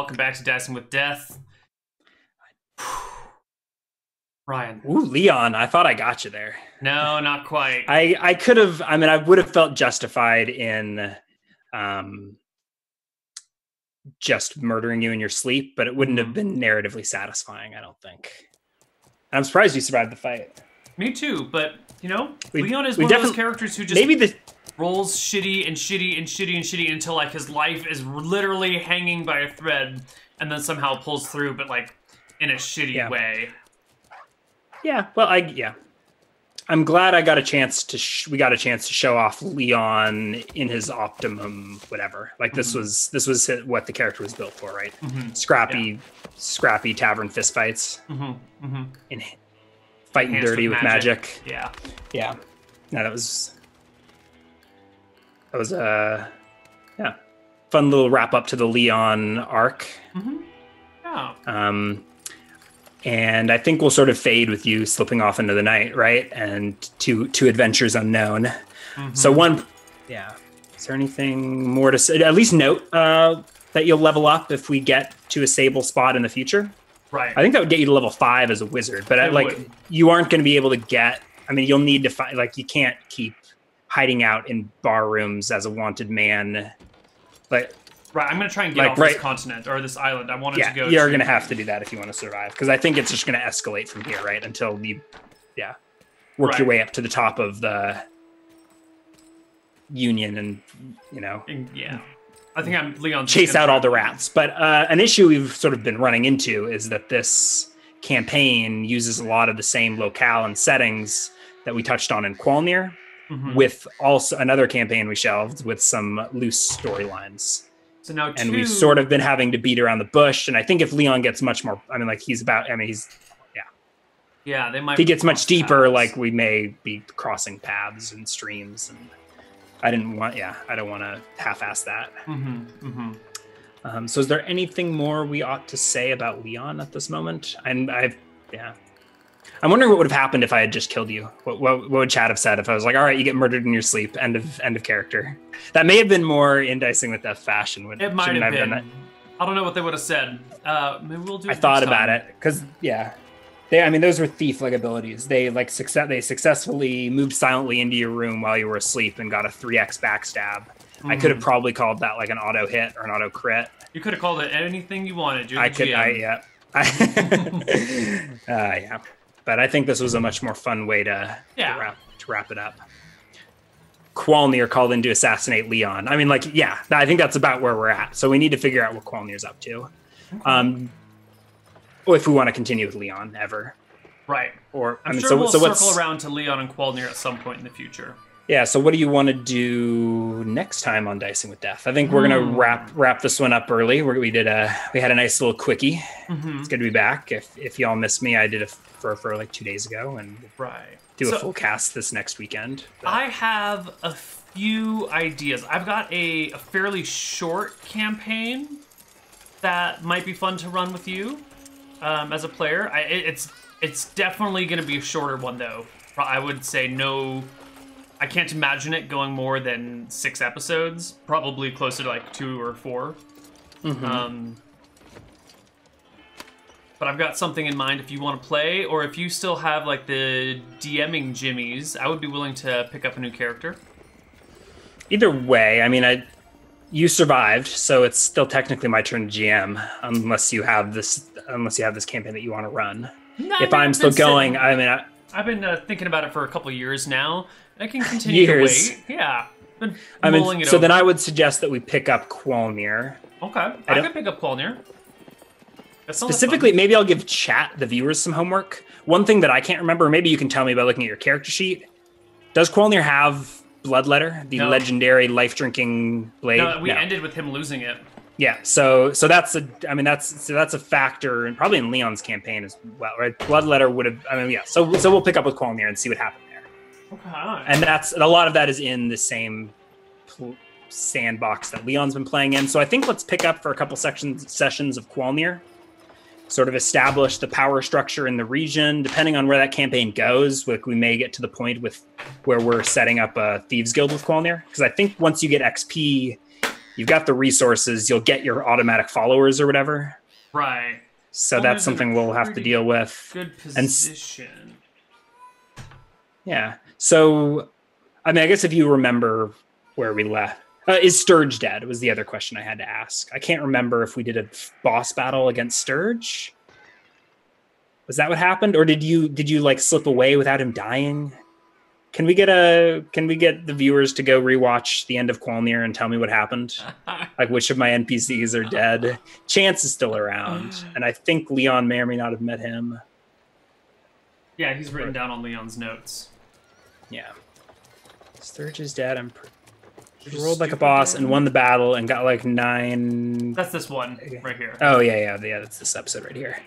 welcome back to Dicing with Death. Ryan. Ooh, Leon, I thought I got you there. No, not quite. I could have, I would have felt justified in just murdering you in your sleep, but it wouldn't have been narratively satisfying, I don't think. And I'm surprised you survived the fight. Me too, but, you know, Leon is one of those characters who just rolls shitty and shitty and shitty and shitty until, like, his life is literally hanging by a thread, and then somehow pulls through, but, like, in a shitty way. Yeah, well, I'm glad I got a chance to we got a chance to show off Leon in his optimum whatever. Like this was what the character was built for, right? Scrappy tavern fist fights. And fighting dirty with magic. Yeah. No, that was a fun little wrap up to the Leon arc. And I think we'll sort of fade with you slipping off into the night, right? And to adventures unknown. So is there anything more to say? At least note that you'll level up if we get to a Sable spot in the future. Right. I think that would get you to level 5 as a wizard, but you aren't going to be able to get. I mean, you'll need to find. Like, you can't keep hiding out in bar rooms as a wanted man. Right, I'm going to try and get off this continent, or this island. I wanted to go you're going to have to do that if you want to survive, because I think it's just going to escalate from here, right? Until you, work your way up to the top of the Union and, I think I'm Leon. Chase out all the rats. But an issue we've sort of been running into is that this campaign uses a lot of the same locale and settings that we touched on in Qualmir, with also another campaign we shelved with some loose storylines. So now we've sort of been having to beat around the bush. And I think if Leon gets much more, they might. If he gets much deeper, like we may be crossing paths and streams. And I don't want to half-ass that. So is there anything more we ought to say about Leon at this moment? I'm wondering what would have happened if I had just killed you. What would Chad have said if I was like, all right, you get murdered in your sleep, end of character? That may have been more in Dicing with Death fashion. It might have been. I don't know what they would have said. Maybe we'll do it. I thought about it, because, those were thief-like abilities. They successfully moved silently into your room while you were asleep and got a 3x backstab. I could have probably called that like an auto hit or an auto crit. You could have called it anything you wanted. You're the GM. But I think this was a much more fun way to wrap it up. Qualmir called in to assassinate Leon. I think that's about where we're at. So we need to figure out what Qualmir's up to. If we want to continue with Leon ever. Right. Or I'm sure we'll circle around to Leon and Qualmir at some point in the future. Yeah, so what do you want to do next time on Dicing with Death? I think we're going to wrap this one up early. We had a nice little quickie. It's good to be back. If y'all missed me, I did it for like 2 days ago, and do a full cast this next weekend. I have a few ideas. I've got a fairly short campaign that might be fun to run with you as a player. It's definitely going to be a shorter one, though. I would say no. I can't imagine it going more than 6 episodes. Probably closer to like 2 or 4. But I've got something in mind if you want to play, or if you still have like the DMing jimmies, I would be willing to pick up a new character. Either way, you survived, so it's still technically my turn to GM, unless you have this campaign that you want to run. No, if I'm still going, I've been thinking about it for a couple of years now. I can continue to wait. Yeah. Then I would suggest that we pick up Qualmir. Okay. I could pick up Qualmir. Specifically, maybe I'll give the viewers, some homework. One thing that I can't remember, maybe you can tell me by looking at your character sheet. Does Qualmir have Bloodletter, the legendary life-drinking blade? No, we ended with him losing it. Yeah, so that's a factor, and probably in Leon's campaign as well, right? Bloodletter would have. So we'll pick up with Qualmir and see what happened there. Okay. And a lot of that is in the same sandbox that Leon's been playing in. So I think let's pick up for a couple sessions of Qualmir, sort of establish the power structure in the region. Depending on where that campaign goes, we may get to the point where we're setting up a Thieves Guild with Qualmir, because I think once you get XP you've got the resources, you'll get your automatic followers or whatever. Right. So that's something we'll have to deal with. Good position. Yeah. So, I mean, I guess if you remember where we left, is Sturge dead? Was the other question I had to ask. I can't remember if we did a boss battle against Sturge. Was that what happened, or did you like slip away without him dying? Can we get the viewers to go rewatch the end of Qualmir and tell me what happened? Like which of my NPCs are dead? Chance is still around, and I think Leon may or may not have met him. Yeah, he's written down on Leon's notes. Yeah, Sturge is dead. He rolled like a boss and won the battle and got like 9. That's this one right here. Oh yeah. That's this episode right here.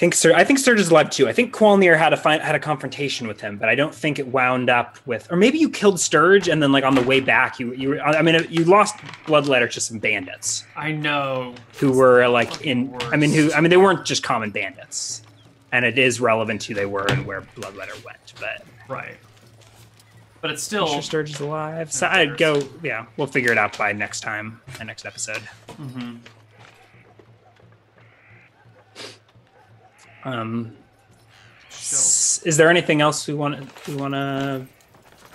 I think Sturge is alive too. I think Qualmir had a confrontation with him, but I don't think it wound up with. Or maybe you killed Sturge and then like on the way back, you lost Bloodletter to some bandits. I know. Who were like in. I mean they weren't just common bandits, and it is relevant who they were and where Bloodletter went. But right. But it's still. Sure Sturge is alive. So I'd go. Yeah, we'll figure it out by next episode. Mm-hmm. Is there anything else we want to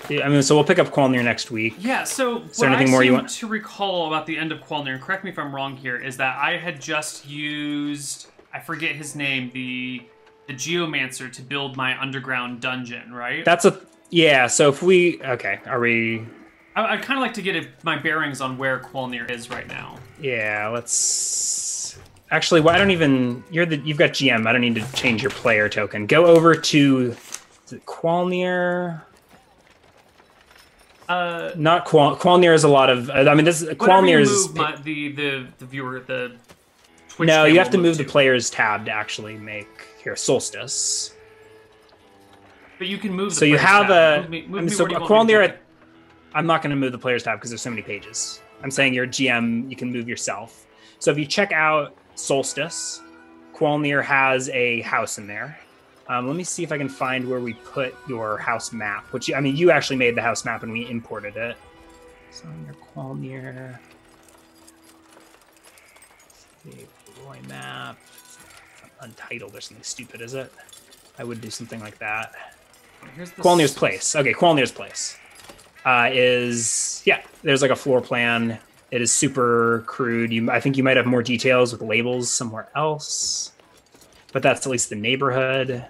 do? I mean, so we'll pick up Qualmir next week. Yeah, so is there anything more you want to recall about the end of Qualmir, and correct me if I'm wrong here, is that I had just used, I forget his name, the Geomancer to build my underground dungeon, right? So if we, okay, are we... I'd kind of like to get my bearings on where Qualmir is right now. Yeah, let's... Actually, well, I don't even... You've got GM. I don't need to change your player token. Go over to Qualmir. Not Qualmir is a lot of. I mean, this Qualmir is the viewer the. Twitch no, you have to move the players tab to actually make here Solstice. But you can move. So you have tab. Qualmir. I'm not going to move the players tab because there's so many pages. I'm saying your GM, you can move yourself. So if you check out Solstice, Qualmir has a house in there. Let me see if I can find where we put your house map, which, I mean, you actually made the house map and we imported it. So your Qualmir. Roy map. Untitled or something stupid, is it? I would do something like that. Qualmir's place. Okay, Qualmir's place. There's like a floor plan. It is super crude. I think you might have more details with labels somewhere else, but that's at least the neighborhood.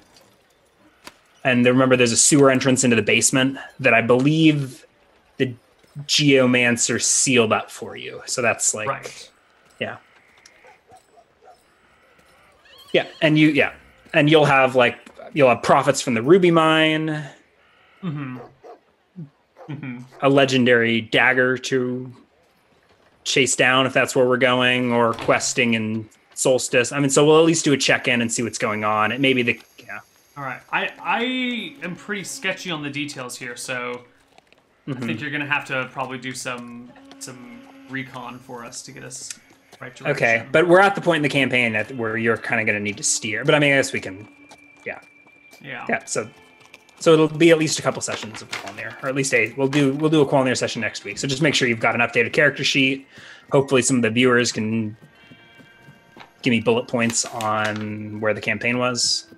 And remember, there's a sewer entrance into the basement that I believe the Geomancer sealed up for you. So that's like, right. Yeah, and you'll have profits from the ruby mine. Mm-hmm. Mm-hmm. A legendary dagger to chase down if that's where we're going, or questing in Solstice. I mean, so we'll at least do a check-in and see what's going on. It may be All right. I am pretty sketchy on the details here, so I think you're going to have to probably do some recon for us to get us right direction. Okay, but we're at the point in the campaign where you're kind of going to need to steer. But I mean, I guess we can, yeah. So it'll be at least a couple sessions of Qualmir, or at least we'll do a Qualmir session next week. So just make sure you've got an updated character sheet. Hopefully some of the viewers can give me bullet points on where the campaign was.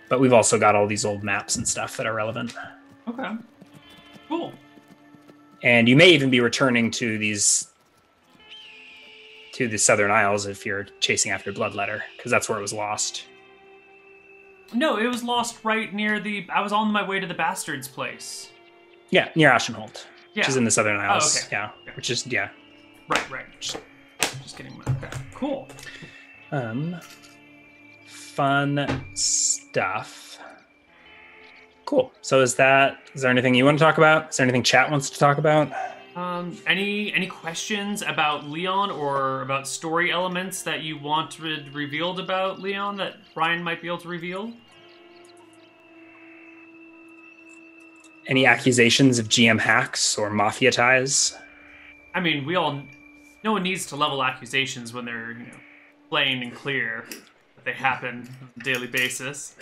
But we've also got all these old maps and stuff that are relevant. Okay. Cool. And you may even be returning to the Southern Isles if you're chasing after Bloodletter, because that's where it was lost. No, it was lost right near I was on my way to the Bastard's place. Yeah, near Ashenholt. Yeah. Which is in the Southern Isles. Oh, okay. Yeah. Okay. Which is, yeah. Right. Just getting okay. Cool. Fun stuff. Cool. So is there anything you want to talk about? Is there anything chat wants to talk about? Any questions about Leon or about story elements that you want revealed about Leon that Brian might be able to reveal? Any accusations of GM hacks or mafia ties? I mean, no one needs to level accusations when they're, plain and clear that they happen on a daily basis.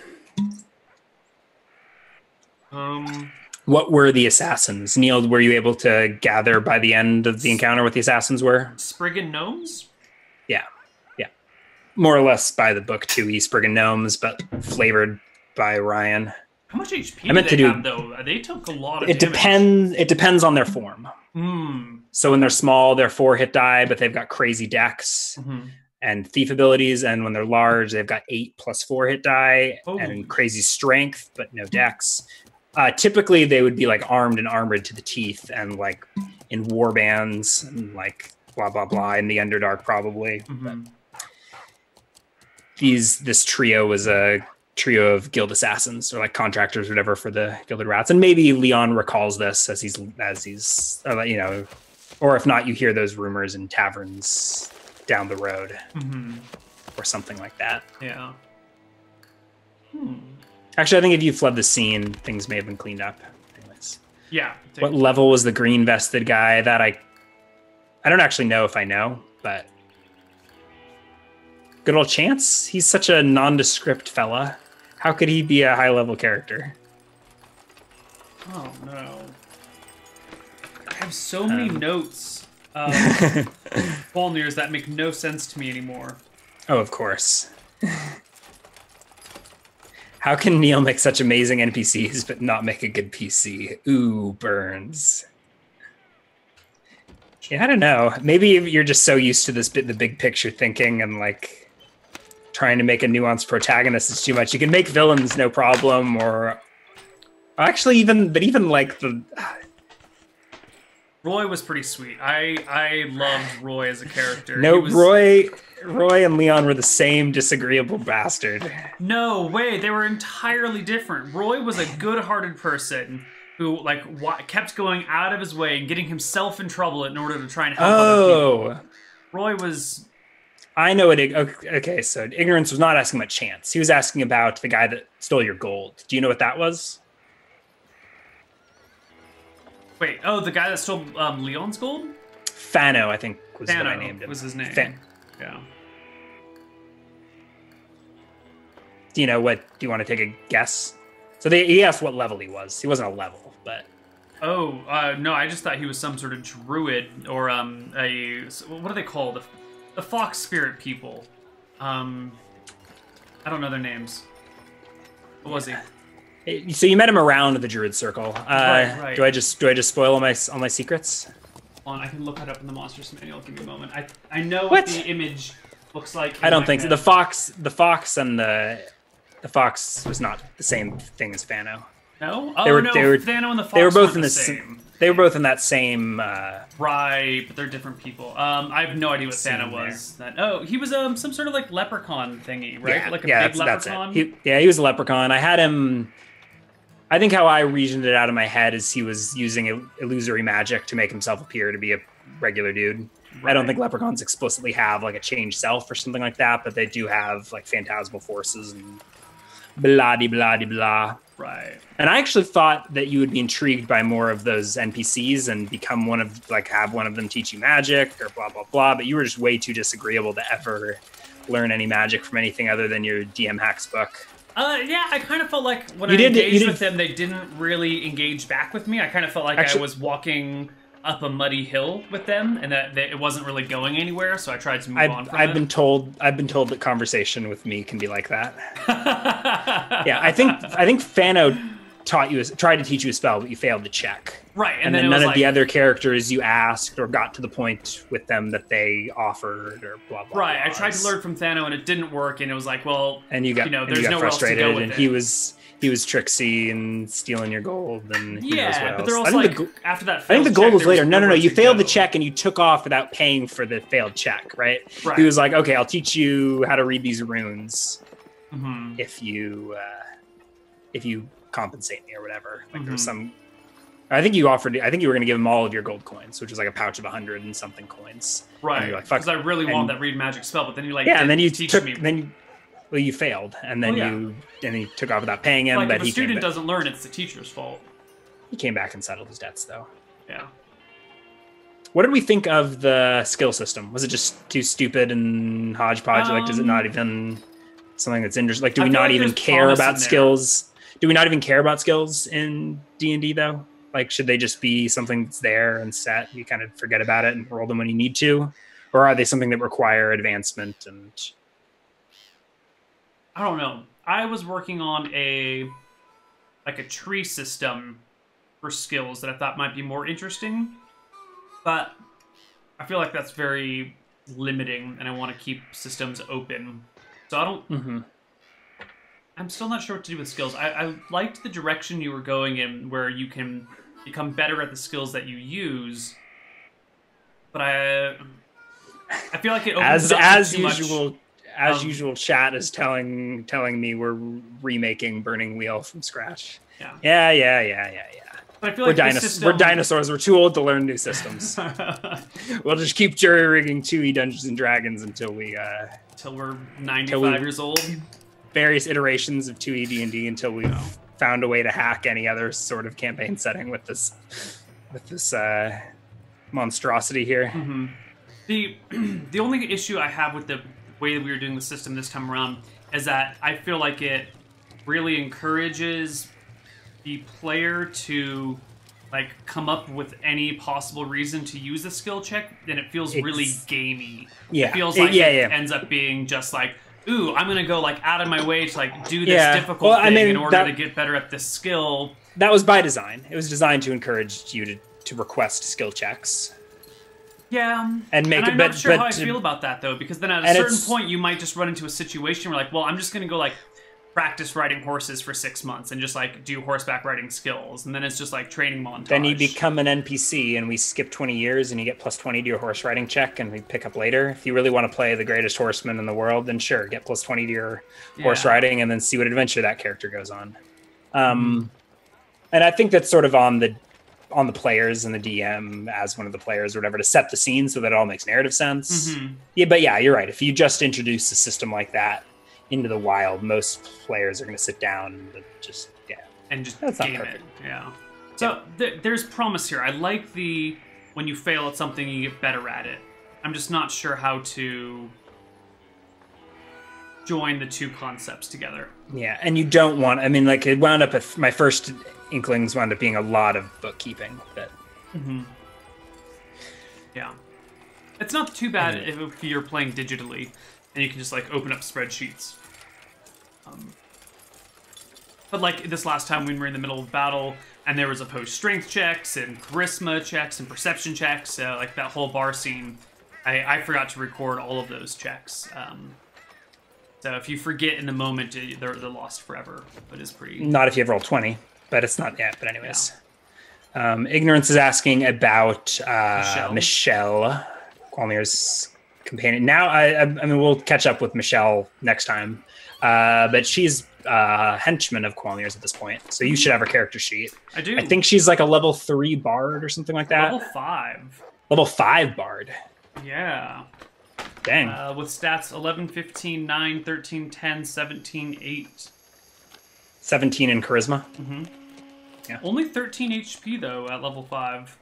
What were the assassins? Neal, were you able to gather by the end of the encounter what the assassins were? Spriggan gnomes? Yeah. Yeah. More or less by the book, too. Spriggan gnomes, but flavored by Ryan. How much HP do they have, though? They took a lot of damage. It depends on their form. So when they're small, they're 4 hit die, but they've got crazy dex and thief abilities. And when they're large, they've got 8 plus 4 hit die and crazy strength, but no dex. Typically, they would be like armed and armored to the teeth and like in war bands and like blah, blah, blah in the Underdark, probably. But this trio was a trio of guild assassins or like contractors or whatever for the Gilded Rats. And maybe Leon recalls this as he's you know, or if not, you hear those rumors in taverns down the road or something like that. Yeah. Actually, I think if you fled the scene, things may have been cleaned up. Anyways. Yeah. What level was the green vested guy? That I don't actually know if I know, but good old Chance. He's such a nondescript fella. How could he be a high level character? Oh no. I have so many notes of Qualmirs that make no sense to me anymore. Oh, of course. How can Neal make such amazing NPCs but not make a good PC? Ooh, burns. Yeah, I don't know. Maybe you're just so used to the big picture thinking and like trying to make a nuanced protagonist is too much. You can make villains no problem, or actually even like the Roy was pretty sweet. I loved Roy as a character. No, Roy and Leon were the same disagreeable bastard. No way, they were entirely different. Roy was a good-hearted person who like kept going out of his way and getting himself in trouble in order to try and help other people. Roy was... I know it. Okay, so Ignorance was not asking about Chance. He was asking about the guy that stole your gold. Do you know what that was? Wait, the guy that stole Leon's gold? Fano, I think was what I named him. Was his name. Yeah. Do you know what? Do you want to take a guess? So he asked what level he was. He wasn't a level, but... Oh, no, I just thought he was some sort of druid or what are they called? The fox spirit people. I don't know their names. What was he? So you met him around the druid circle. Right. Do I just spoil all my secrets? Hold on, I can look that up in the monsters manual. Give me a moment. I know what the image looks like. I don't think so. The fox and the fox was not the same thing as Fano. No? Oh, no, Fano and the fox they were both in the same. They were both in that same... Right, but they're different people. I have no idea what Fano was. He was some sort of like leprechaun thingy, right? Yeah, like a big leprechaun? That's it. He was a leprechaun. I had him... I think how I reasoned it out of my head is he was using illusory magic to make himself appear to be a regular dude. Right. I don't think leprechauns explicitly have like a changed self or something like that, but they do have like phantasmal forces and blah-de-blah-de-blah. Right. And I actually thought that you would be intrigued by more of those NPCs and become one of, like, have one of them teach you magic or blah, blah, blah. But you were just way too disagreeable to ever learn any magic from anything other than your DM hacks book. Yeah, I kind of felt like when I engaged with them, they didn't really engage back with me. I kind of felt like I was walking up a muddy hill with them, and that it wasn't really going anywhere. So I tried to move on from I've been told that conversation with me can be like that. Yeah, I think Fano tried to teach you a spell, but you failed to check. Right, and then none of the other characters you asked or got to the point with them that they offered or blah blah. Right, I tried to learn from Thano and it didn't work, and it was like, well, and you got there's nowhere else to go with and it. He was tricksy and stealing your gold, and who knows what else. But they're also after that. I think the gold was later. No. You failed the go. check and you took off without paying for the failed check, right? Right. He was like, okay, I'll teach you how to read these runes if you compensate me or whatever. Like there was some. I think you were going to give him all of your gold coins, which was like a pouch of 100 and something coins. Right. Because I really wanted that read magic spell, but then you and then you teach me. You failed, and then you took off without paying him. Like, but if a student doesn't learn, it's the teacher's fault. He came back and settled his debts, though. Yeah. What did we think of the skill system? Was it just too stupid and hodgepodge? Like, does it not even something that's interesting? Like, do we not even care about skills? Do we not even care about skills in D&D though? Like, should they just be something that's there and set? You kind of forget about it and roll them when you need to, or are they something that require advancement? And I don't know. I was working on a tree system for skills that I thought might be more interesting, but I feel like that's very limiting, and I want to keep systems open. So I don't. I'm still not sure what to do with skills. I liked the direction you were going in, where you can become better at the skills that you use, but I feel like it opens up as too usual. Much. As usual, chat is telling me we're remaking Burning Wheel from scratch. Yeah. But I feel like we're dinosaurs. We're too old to learn new systems. We'll just keep jury rigging 2E Dungeons and Dragons until we're 95 years old. Various iterations of 2E D&D until we've found a way to hack any other sort of campaign setting with this monstrosity here. The only issue I have with the way that we were doing the system this time around is that I feel like it really encourages the player to like come up with any possible reason to use a skill check, and it feels really gamey. It feels like it ends up being just like, ooh, I'm gonna go like out of my way to like do this difficult thing in order to get better at this skill. That was by design. It was designed to encourage you to request skill checks. Yeah, and I'm not sure how I feel about that though, because then at a certain point you might just run into a situation where like, well, I'm just gonna go like practice riding horses for 6 months and just like do horseback riding skills, and then it's just like training montage. Then you become an NPC and we skip 20 years and you get plus 20 to your horse riding check and we pick up later. If you really want to play the greatest horseman in the world, then sure, get plus 20 to your horse riding and then see what adventure that character goes on. And I think that's sort of on the players and the DM as one of the players or whatever to set the scene so that it all makes narrative sense. Yeah, but yeah, you're right. If you just introduce a system like that into the wild, most players are going to sit down and just game it. Yeah. So there's promise here. I like when you fail at something, you get better at it. I'm just not sure how to join the two concepts together. Yeah, and you don't want. I mean, like it wound up. My first inklings wound up being a lot of bookkeeping. But yeah, it's not too bad if you're playing digitally and you can just like open up spreadsheets. But like this last time when we were in the middle of battle and there was opposed strength checks and charisma checks and perception checks, like that whole bar scene, I forgot to record all of those checks. So if you forget in the moment, they're lost forever. But it's pretty... Not if you have roll 20, but it's not yet. But anyways. Yeah. Ignorance is asking about Michelle, Qualmir's companion. Now, I mean, we'll catch up with Michelle next time. But she's henchman of Qualmir's at this point. So you should have her character sheet. I do. I think she's like a level 3 bard or something like that. Level 5. Level 5 bard. Yeah. Dang. With stats 11, 15, 9, 13, 10, 17, 8. 17 in charisma. Yeah. Only 13 HP though at level 5.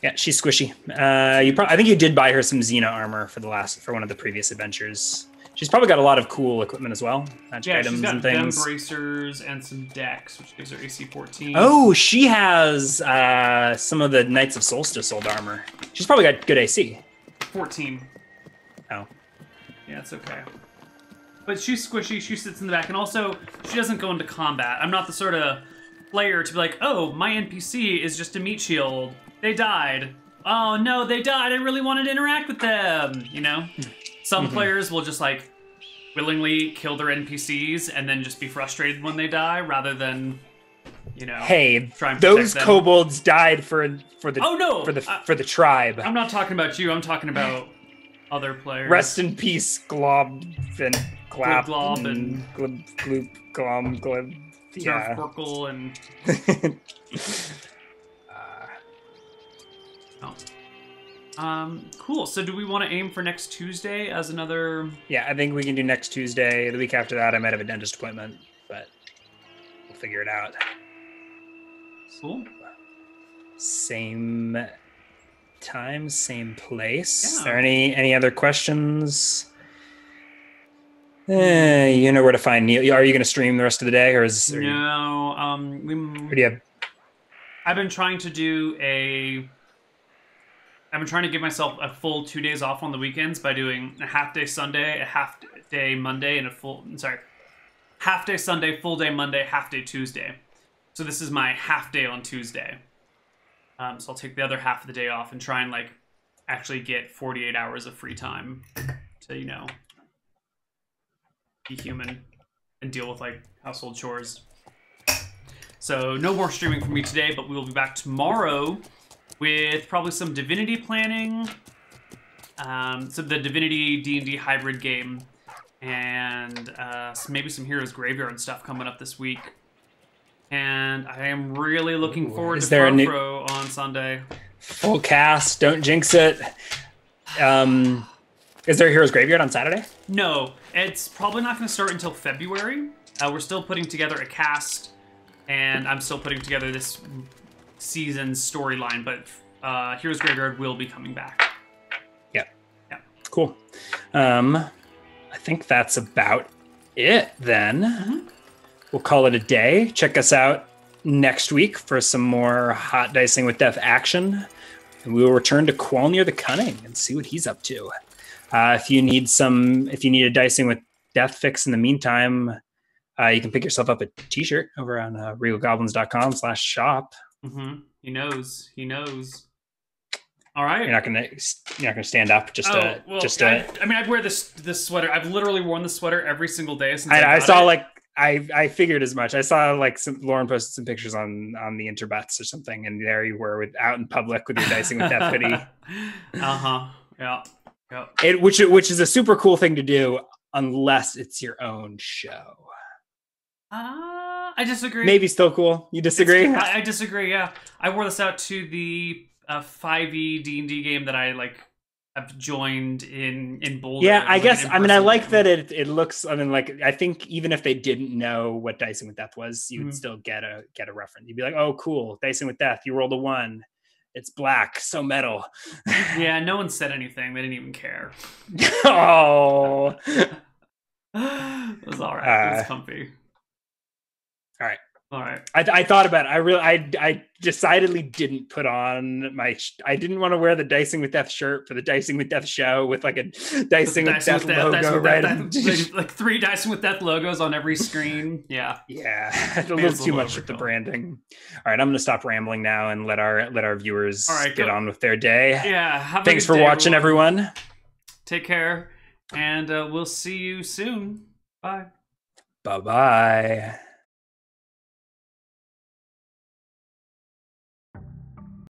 Yeah, she's squishy. I think you did buy her some Xena armor for one of the previous adventures. She's probably got a lot of cool equipment as well. Yeah, items she's got and things. Dem bracers and some dex, which gives her AC 14. Oh, she has some of the Knights of Solstice old armor. She's probably got good AC. 14. Oh. Yeah, it's okay. But she's squishy, she sits in the back, and also, she doesn't go into combat. I'm not the sort of player to be like, oh, my NPC is just a meat shield. They died. Oh, no, they died. I really wanted to interact with them, you know? Some players will just, like, willingly kill their NPCs and then just be frustrated when they die, rather than, you know, try and those them. kobolds died for the tribe. I'm not talking about you. I'm talking about other players. Rest in peace, Glob and Glap Glob and Glib Gloop Glom Glib. Yeah. Turf and cool. So do we want to aim for next Tuesday as another... Yeah, I think we can do next Tuesday. The week after that, I might have a dentist appointment, but we'll figure it out. Cool. Same time, same place. Yeah. Is there any other questions? You know where to find Neal. Are you going to stream the rest of the day, or is? No. Or do you have? I've been trying to do a. I've been trying to give myself a full 2 days off on the weekends by doing a half day Sunday, a half day Monday, and half day Sunday, full day Monday, half day Tuesday. So this is my half day on Tuesday. So I'll take the other half of the day off and try and like actually get 48 hours of free time to, you know, be human and deal with like household chores. So no more streaming for me today, but we will be back tomorrow with probably some Divinity planning, so the Divinity D&D hybrid game, and maybe some Heroes Graveyard stuff coming up this week. And I am really looking forward to Fro on Sunday. Full cast, don't jinx it. Is there a Heroes Graveyard on Saturday? No, it's probably not going to start until February. We're still putting together a cast, and I'm still putting together this season's storyline, but Heroes Graveyard will be coming back. Yeah. Yeah. Cool. I think that's about it then. Mm-hmm. We'll call it a day. Check us out next week for some more Hot Dicing with Death action. And we will return to Qualmir the Cunning and see what he's up to. If you need a Dicing with Death fix in the meantime, you can pick yourself up a t-shirt over on regalgoblins.com/shop. Mm-hmm. He knows. All right. You're not gonna stand up I mean, I'd wear this sweater. I've literally worn the sweater every single day since I saw it. I figured as much. I saw like Lauren posted some pictures on the Interbets or something, and there you were out in public with your Dicing with Death hoodie. Yeah. Which is a super cool thing to do, unless it's your own show. I disagree. Maybe still cool. You disagree? I disagree. Yeah, I wore this out to the 5e D&D game that I have joined in Boulder. Yeah, I guess. I mean, I like that it looks. I mean, like I think even if they didn't know what Dicing with Death was, you would still get a reference. You'd be like, oh, cool, Dicing with Death. You rolled a 1. It's black, so metal. Yeah, no one said anything. They didn't even care. Oh, it was all right. It was comfy. All right. I thought about it. I decidedly didn't put on I didn't want to wear the Dicing with Death shirt for the Dicing with Death show with like a Dicing with Death logo, right? Like 3 Dicing with Death logos on every screen. Yeah. Yeah. A little too much with the branding. All right. I'm going to stop rambling now and let our viewers get on with their day. Yeah. Thanks for watching, everyone. Take care. And we'll see you soon. Bye. Bye-bye.